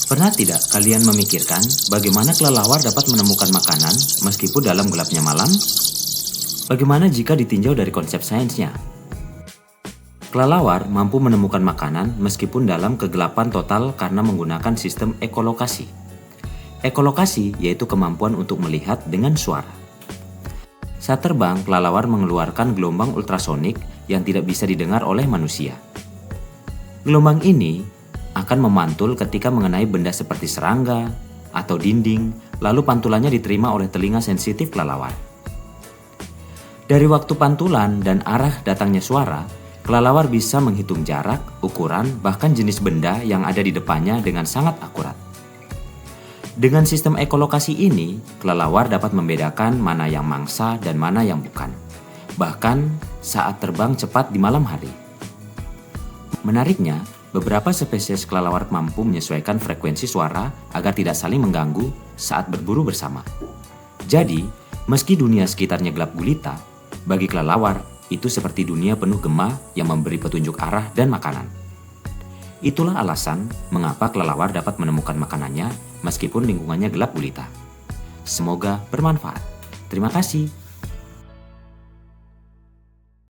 Pernah tidak kalian memikirkan bagaimana kelelawar dapat menemukan makanan meskipun dalam gelapnya malam? Bagaimana jika ditinjau dari konsep sainsnya? Kelelawar mampu menemukan makanan meskipun dalam kegelapan total karena menggunakan sistem ekolokasi. Ekolokasi yaitu kemampuan untuk melihat dengan suara. Saat terbang, kelelawar mengeluarkan gelombang ultrasonik yang tidak bisa didengar oleh manusia. Gelombang ini akan memantul ketika mengenai benda seperti serangga atau dinding, lalu pantulannya diterima oleh telinga sensitif kelelawar. Dari waktu pantulan dan arah datangnya suara, kelelawar bisa menghitung jarak, ukuran, bahkan jenis benda yang ada di depannya dengan sangat akurat. Dengan sistem ekolokasi ini, kelelawar dapat membedakan mana yang mangsa dan mana yang bukan, bahkan saat terbang cepat di malam hari. Menariknya, beberapa spesies kelelawar mampu menyesuaikan frekuensi suara agar tidak saling mengganggu saat berburu bersama. Jadi, meski dunia sekitarnya gelap gulita, bagi kelelawar itu seperti dunia penuh gema yang memberi petunjuk arah dan makanan. Itulah alasan mengapa kelelawar dapat menemukan makanannya meskipun lingkungannya gelap gulita. Semoga bermanfaat. Terima kasih.